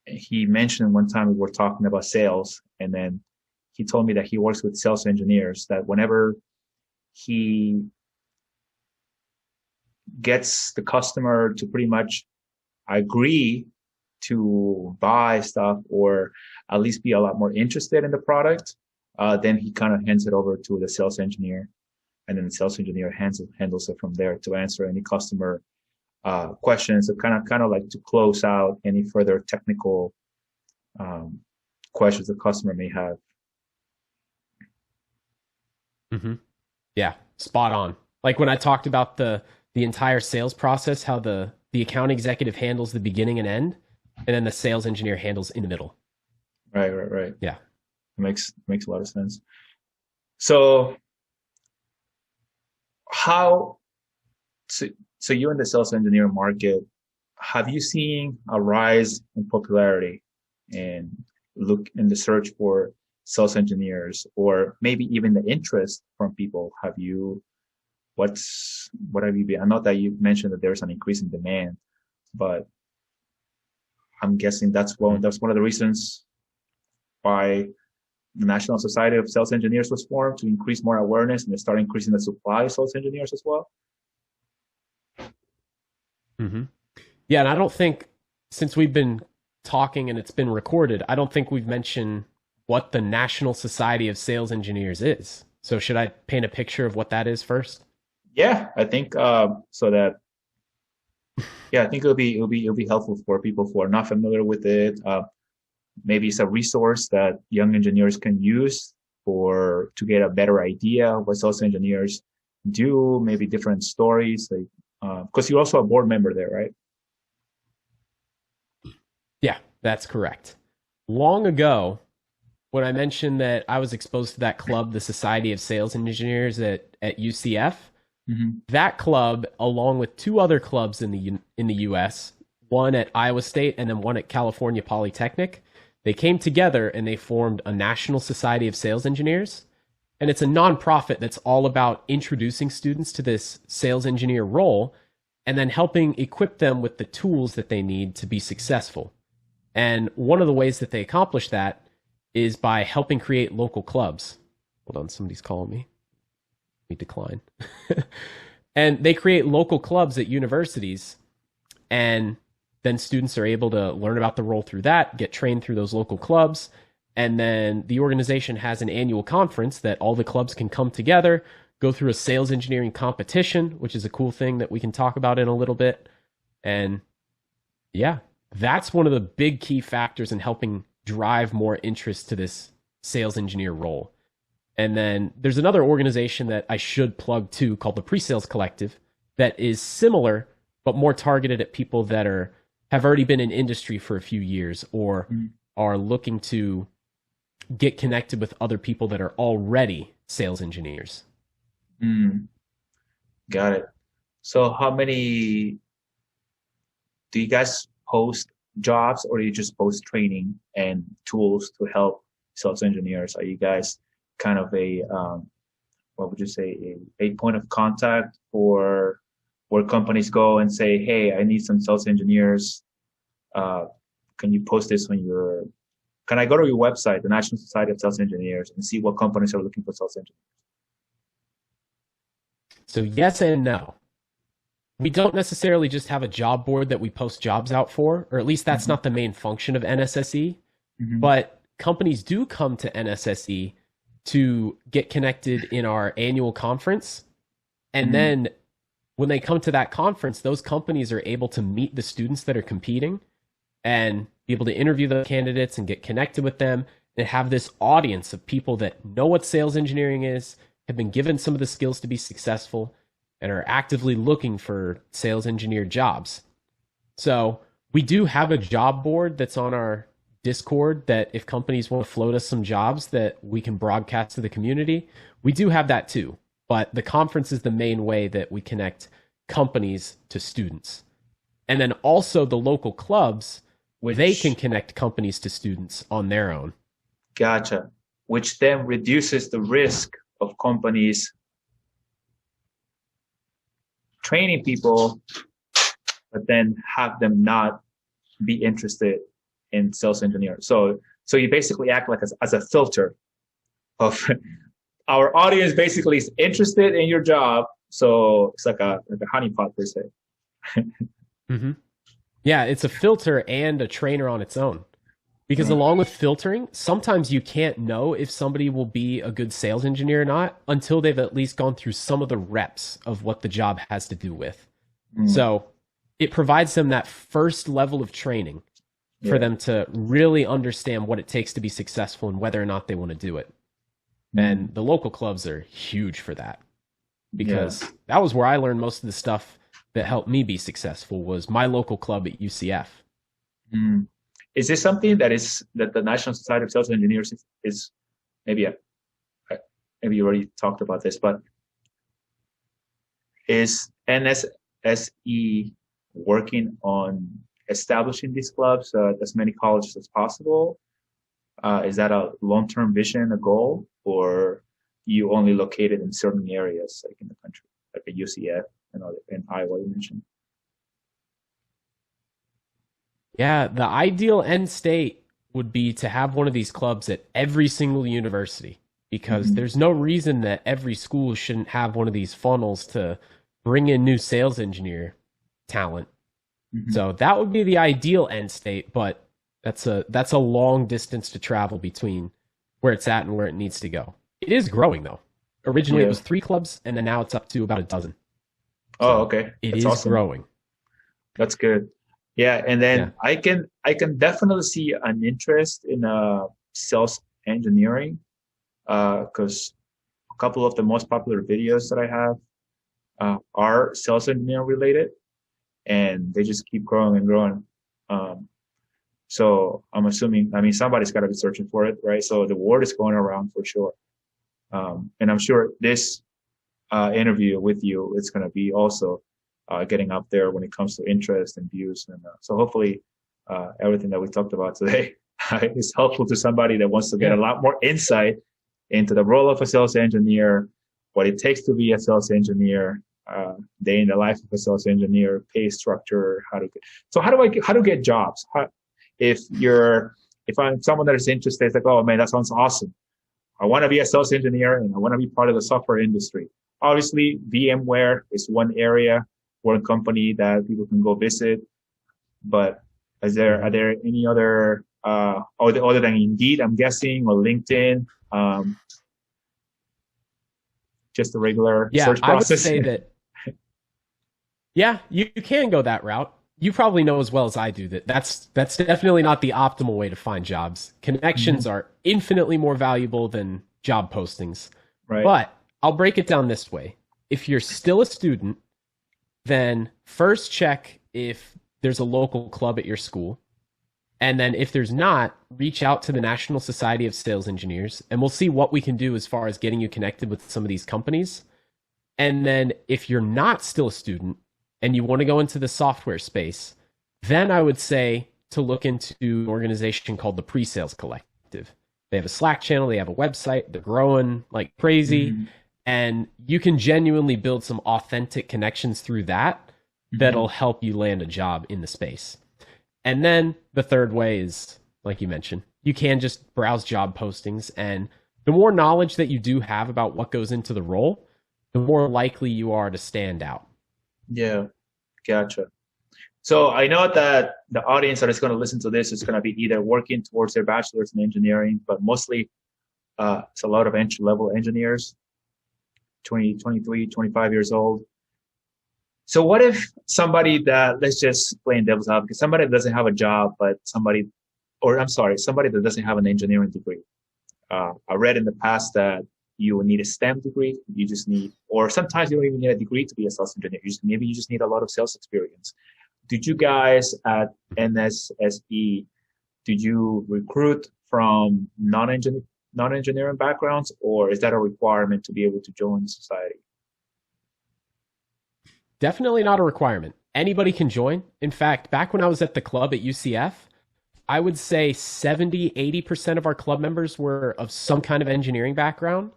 S2: he mentioned one time we were talking about sales, and then he told me that he works with sales engineers, that whenever he gets the customer to pretty much agree to buy stuff or at least be a lot more interested in the product, then he kind of hands it over to the sales engineer, and then the sales engineer handles it from there to answer any customer questions, so kind of like to close out any further technical um, questions the customer may have.
S1: Hmm. Yeah, spot on. Like when I talked about the entire sales process, how the account executive handles the beginning and end, and then the sales engineer handles in the middle.
S2: Right, right, right.
S1: Yeah.
S2: Makes a lot of sense. So how so, so you in the sales engineer market, have you seen a rise in popularity and look in the search for sales engineers, or maybe even the interest from people? What have you been? I know that you mentioned that there's an increase in demand, but I'm guessing
S1: Mhm.
S2: that's one of the reasons why the National Society of Sales Engineers was formed, to increase more awareness and to start increasing the supply of sales engineers as well.
S1: Hmm. Yeah, and I don't think since we've been talking and it's been recorded, I don't think we've mentioned what the National Society of Sales Engineers is. So should I paint a picture of what that is first?
S2: Yeah, I think so that yeah, I think it'll be helpful for people who are not familiar with it. Maybe it's a resource that young engineers can use for to get a better idea of what sales engineers do. Maybe different stories, like because you're also a board member there, right?
S1: Yeah, that's correct. Long ago, when I mentioned that I was exposed to that club, the Society of Sales Engineers at UCF,
S2: Hmm.
S1: that club, along with two other clubs in the U.S., one at Iowa State and then one at California Polytechnic, they came together and they formed a National Society of Sales Engineers. And it's a nonprofit that's all about introducing students to this sales engineer role and then helping equip them with the tools that they need to be successful. And one of the ways that they accomplish that is by helping create local clubs. Hold on, somebody's calling me. Let me decline. And they create local clubs at universities, and then students are able to learn about the role through that, get trained through those local clubs, and then the organization has an annual conference that all the clubs can come together, go through a sales engineering competition, which is a cool thing that we can talk about in a little bit. And yeah, that's one of the big key factors in helping drive more interest to this sales engineer role. And then there's another organization that I should plug too called the Pre-Sales Collective that is similar but more targeted at people that are have already been in industry for a few years or are looking to get connected with other people that are already sales engineers.
S2: Mm, got it. So how many do you guys post jobs, or do you just post training and tools to help sales engineers? Are you guys kind of a what would you say, a point of contact for where companies go and say, hey, I need some sales engineers. Uh, can you post this on your can I go to your website, the National Society of Sales Engineers, and see what companies are looking for sales engineers?
S1: So yes and no. We don't necessarily just have a job board that we post jobs out for, or at least that's
S2: Mm-hmm.
S1: not the main function of NSSE.
S2: Mm-hmm.
S1: But companies do come to NSSE to get connected in our annual conference. And
S2: Mm-hmm.
S1: then when they come to that conference, those companies are able to meet the students that are competing and be able to interview the candidates and get connected with them and have this audience of people that know what sales engineering is, have been given some of the skills to be successful, and are actively looking for sales engineer jobs. So we do have a job board that's on our Discord that if companies want to float us some jobs that we can broadcast to the community, we do have that too. But the conference is the main way that we connect companies to students. And then also the local clubs, they can
S2: Which
S1: connect companies to students on their own.
S2: gotcha. Which then reduces the risk of companies training people, but then have them not be interested in sales engineering. So you basically act like as a filter of our audience basically is interested in your job. So it's like a honeypot per se.
S1: Mm-hmm. Yeah, it's a filter and a trainer on its own. Because
S2: Mm.
S1: along with filtering, sometimes you can't know if somebody will be a good sales engineer or not until they've at least gone through some of the reps of what the job has to do with.
S2: Mm.
S1: So it provides them that first level of training for
S2: Yeah.
S1: them to really understand what it takes to be successful and whether or not they want to do it. And the local clubs are huge for that because that was where I learned most of the stuff that helped me be successful was my local club at UCF.
S2: Mm. Is this something that the National Society of Sales Engineers is maybe maybe you already talked about this, but is NSSE working on establishing these clubs as many colleges as possible? Is that a long-term vision, a goal, or you only located in certain areas, like in the country, like at UCF and other in Iowa you mentioned?
S1: Yeah, the ideal end state would be to have one of these clubs at every single university because
S2: Mm-hmm.
S1: there's no reason that every school shouldn't have one of these funnels to bring in new sales engineer talent.
S2: Mm-hmm.
S1: So that would be the ideal end state, but that's a long distance to travel between where it's at and where it needs to go. It is growing though. Originally it
S2: Yeah.
S1: was 3 clubs and then now it's up to about a dozen.
S2: Oh,
S1: So
S2: okay.
S1: it
S2: That's
S1: is
S2: awesome.
S1: growing.
S2: That's good. Yeah, and
S1: Yeah.
S2: then I can definitely see an interest in sales engineering because a couple of the most popular videos that I have are sales engineering related, and they just keep growing and growing. Um, so I'm assuming, I mean, somebody's got to be searching for it, right? So the word is going around for sure. And I'm sure this interview with you is going to be also getting up there when it comes to interest and views. And so hopefully everything that we talked about today is helpful to somebody that wants to get a
S1: Yeah.
S2: lot more insight into the role of a sales engineer, what it takes to be a sales engineer, day in the life of a sales engineer, pay structure, how to get jobs? If I'm someone that is interested, it's like, oh man, that sounds awesome. I want to be a sales engineer and I want to be part of the software industry. Obviously, VMware is one area, one company that people can go visit. But are there any other other than Indeed, I'm guessing, or LinkedIn, just the regular
S1: Yeah,
S2: search
S1: I would
S2: process?
S1: say that, yeah, you can go that route. You probably know as well as I do that that's definitely not the optimal way to find jobs. Connections are infinitely more valuable than job postings.
S2: Right.
S1: But I'll break it down this way. If you're still a student, then first check if there's a local club at your school. And then if there's not, reach out to the National Society of Sales Engineers and we'll see what we can do as far as getting you connected with some of these companies. And then if you're not still a student and you want to go into the software space, then I would say to look into an organization called the Pre-Sales Collective. They have a Slack channel, they have a website, they're growing like crazy, and you can genuinely build some authentic connections through that that'll help you land a job in the space. And then the third way is, like you mentioned, you can just browse job postings, and the more knowledge that you do have about what goes into the role, the more likely you are to stand out.
S2: Yeah, gotcha. So I know that the audience that is going to listen to this is going to be either working towards their bachelor's in engineering, but mostly it's a lot of entry level engineers, 20, 23, 25 years old. So what if somebody that, let's just play in devil's advocate, somebody that doesn't have a job, but somebody, or I'm sorry, somebody that doesn't have an engineering degree. I read in the past that you will need a STEM degree. You just need, or sometimes you don't even need a degree to be a sales engineer. Maybe you just need a lot of sales experience. Did you guys at NSSE, did you recruit from non-engineering backgrounds, or is that a requirement to be able to join the society?
S1: Definitely not a requirement. Anybody can join. In fact, back when I was at the club at UCF, I would say 70-80% of our club members were of some kind of engineering background.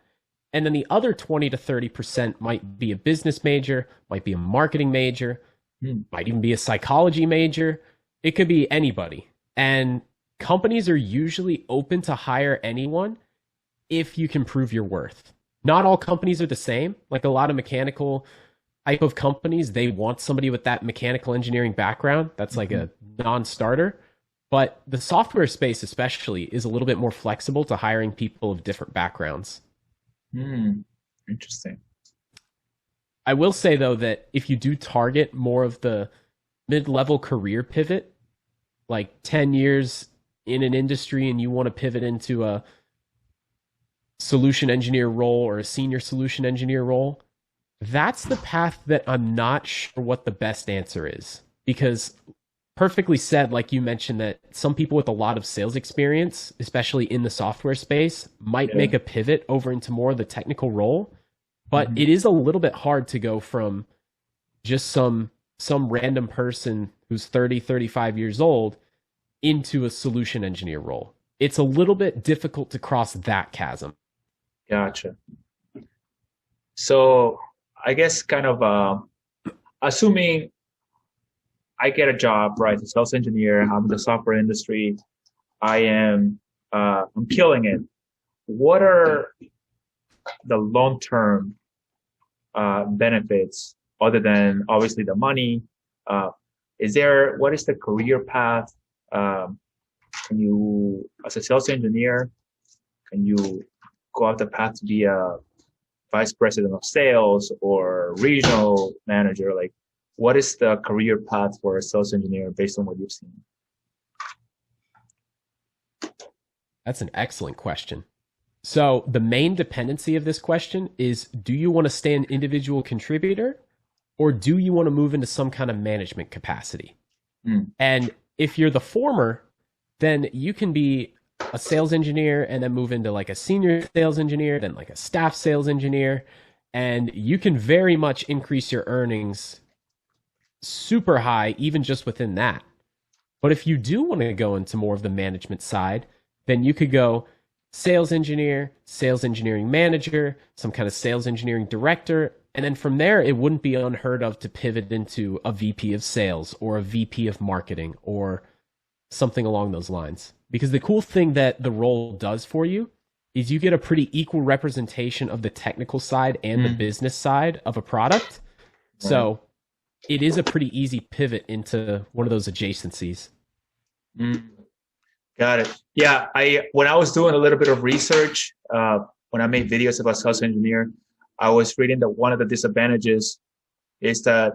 S1: And then the other 20 to 30% might be a business major, might be a marketing major, might even be a psychology major. It could be anybody. And companies are usually open to hire anyone if you can prove your worth. Not all companies are the same. Like a lot of mechanical type of companies, they want somebody with that mechanical engineering background. That's like a non-starter. But the software space especially is a little bit more flexible to hiring people of different backgrounds.
S2: Interesting.
S1: I will say though that if you do target more of the mid-level career pivot, like 10 years in an industry and you want to pivot into a solution engineer role or a senior solution engineer role, that's the path that I'm not sure what the best answer is. Because perfectly said, like you mentioned, that some people with a lot of sales experience, especially in the software space, might make a pivot over into more of the technical role. But it is a little bit hard to go from just some random person who's 30, 35 years old into a solution engineer role. It's a little bit difficult to cross that chasm.
S2: Gotcha. So I guess kind of assuming I get a job, right, as a sales engineer, I'm in the software industry, I'm killing it. What are the long-term benefits other than obviously the money? What is the career path? Can you, as a sales engineer, can you go out the path to be a vice president of sales or regional manager? Like, what is the career path for a sales engineer based on what you've seen?
S1: That's an excellent question. So the main dependency of this question is, do you want to stay an individual contributor or do you want to move into some kind of management capacity? And if you're the former, then you can be a sales engineer and then move into like a senior sales engineer, then like a staff sales engineer, and you can very much increase your earnings super high, even just within that. But if you do want to go into more of the management side, then you could go sales engineer, sales engineering manager, some kind of sales engineering director. And then from there, it wouldn't be unheard of to pivot into a VP of sales or a VP of marketing or something along those lines. Because the cool thing that the role does for you is you get a pretty equal representation of the technical side and the business side of a product. Right. So it is a pretty easy pivot into one of those adjacencies.
S2: Got it. Yeah, when I was doing a little bit of research, when I made videos about sales engineer, I was reading that one of the disadvantages is that,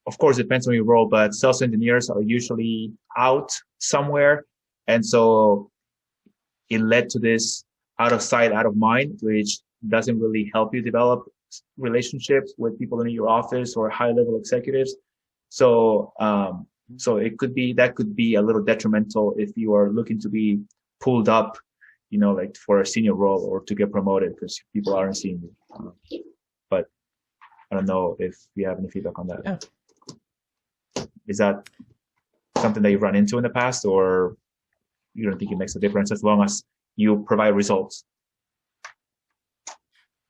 S2: of course, it depends on your role, but sales engineers are usually out somewhere. And so it led to this out of sight, out of mind, which doesn't really help you develop relationships with people in your office or high level executives. So it could be, that could be a little detrimental if you are looking to be pulled up, like for a senior role or to get promoted because people aren't seeing you. But I don't know if you have any feedback on that. Yeah. Is that something that you've run into in the past, or you don't think it makes a difference as long as you provide results?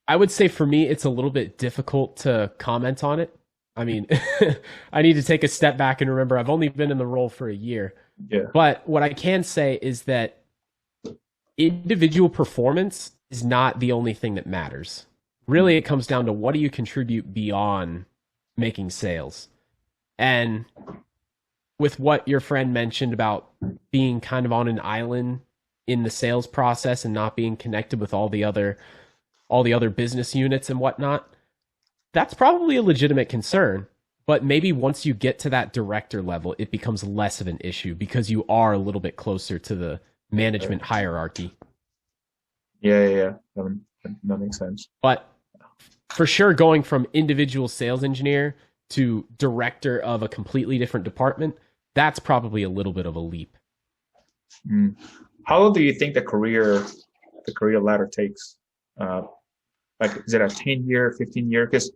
S1: I would say for me, it's a little bit difficult to comment on it. I mean, I need to take a step back and remember I've only been in the role for a year.
S2: Yeah.
S1: But what I can say is that individual performance is not the only thing that matters. Really, it comes down to what do you contribute beyond making sales. And with what your friend mentioned about being kind of on an island in the sales process and not being connected with all the other business units and whatnot, that's probably a legitimate concern. But maybe once you get to that director level, it becomes less of an issue because you are a little bit closer to the management hierarchy.
S2: Yeah. That makes sense.
S1: But for sure, going from individual sales engineer to director of a completely different department, that's probably a little bit of a leap.
S2: Mm. How long do you think the career ladder takes? Like, is it a 10-year, 15-year? Because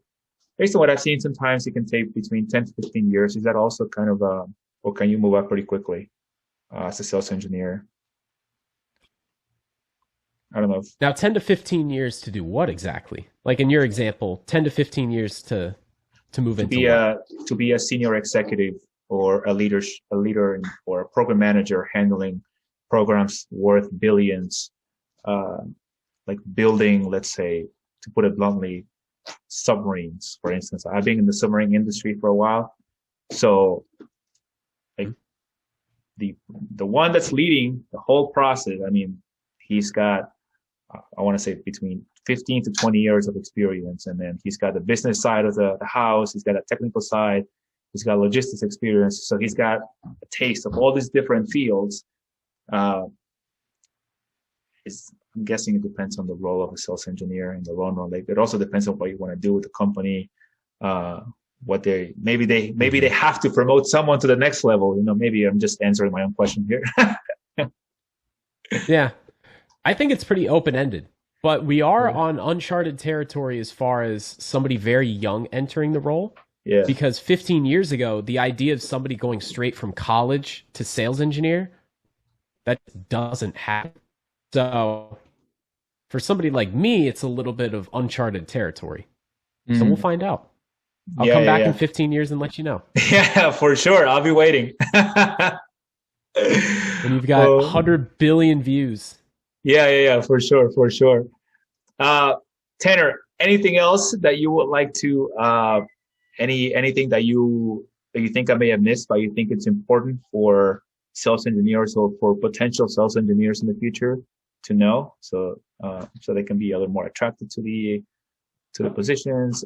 S2: based on what I've seen, sometimes it can take between 10 to 15 years. Is that also kind of, or can you move up pretty quickly as a sales engineer? I don't know.
S1: Now, 10 to 15 years to do what exactly? Like in your example, 10 to 15 years to move
S2: To
S1: into
S2: be
S1: what?
S2: a senior executive or a leader or a program manager handling programs worth billions, uh, like building, let's say, to put it bluntly, submarines, for instance. I've been in the submarine industry for a while. So like the the one that's leading the whole process, I mean, he's got I want to say between 15 to 20 years of experience. And then he's got the business side of the house. He's got a technical side. He's got logistics experience. So he's got a taste of all these different fields. Uh, I'm guessing it depends on the role of a sales engineer in the long run. Like it also depends on what you want to do with the company. Uh, what maybe they have to promote someone to the next level. You know, maybe I'm just answering my own question here.
S1: Yeah, I think it's pretty open ended, but we are
S2: Yeah.
S1: on uncharted territory as far as somebody very young entering the role.
S2: Yeah.
S1: Because 15 years ago, the idea of somebody going straight from college to sales engineer, that doesn't happen. So for somebody like me, it's a little bit of uncharted territory. So we'll
S2: Mm.
S1: find out. I'll
S2: Yeah,
S1: come
S2: yeah,
S1: back in
S2: yeah.
S1: 15 years and let you know.
S2: Yeah, for sure. I'll be waiting.
S1: When you've got
S2: Well,
S1: 100 billion views.
S2: yeah, for sure, for sure. Uh, Tanner, anything else that you would like to, anything that you think I may have missed, but you think it's important for sales engineers or for potential sales engineers in the future to know, so they can be a little more attracted to the positions.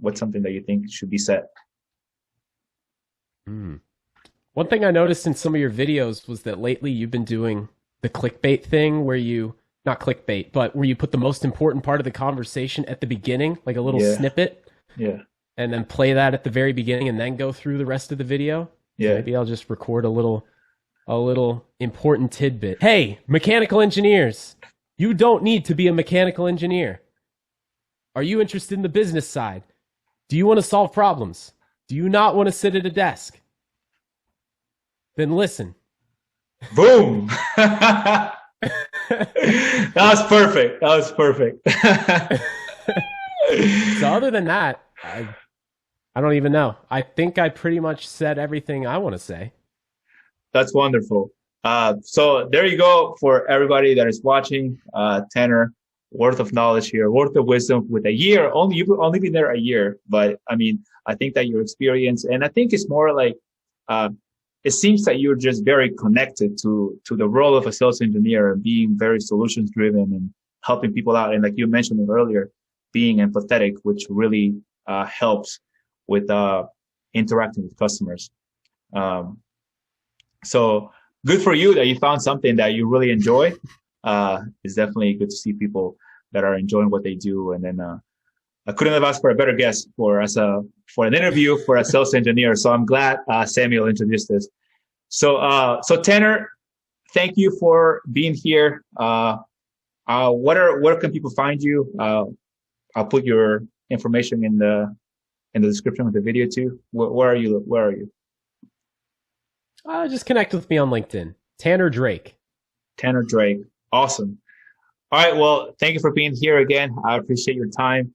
S2: What's something that you think should be said?
S1: Hmm. One thing I noticed in some of your videos was that lately you've been doing the clickbait thing where you, not clickbait, but where you put the most important part of the conversation at the beginning, like a little
S2: Yeah,
S1: snippet,
S2: yeah,
S1: and then play that at the very beginning and then go through the rest of the video. So
S2: yeah.
S1: maybe I'll just record a little important tidbit. Hey, mechanical engineers, you don't need to be a mechanical engineer. Are you interested in the business side? Do you want to solve problems? Do you not want to sit at a desk? Then listen.
S2: Boom. That was perfect. That was perfect.
S1: So other than that, I don't even know. I think I pretty much said everything I want to say.
S2: That's wonderful. So there you go for everybody that is watching. Tanner, worth of knowledge here, worth of wisdom with a year. You've only been there a year, but I mean, I think that your experience, and I think it's more like, uh, it seems that you're just very connected to the role of a sales engineer and being very solutions driven and helping people out. And like you mentioned it earlier, being empathetic, which really helps with interacting with customers. Um, so good for you that you found something that you really enjoy. It's definitely good to see people that are enjoying what they do. And then I couldn't have asked for a better guest for an interview for a sales engineer. So I'm glad Samuel introduced this. So Tanner, thank you for being here. Where can people find you? I'll put your information in the description of the video too. Where are you? Where are you?
S1: Just connect with me on LinkedIn. Tanner Drake.
S2: Tanner Drake. Awesome. All right. Well, thank you for being here again. I appreciate your time.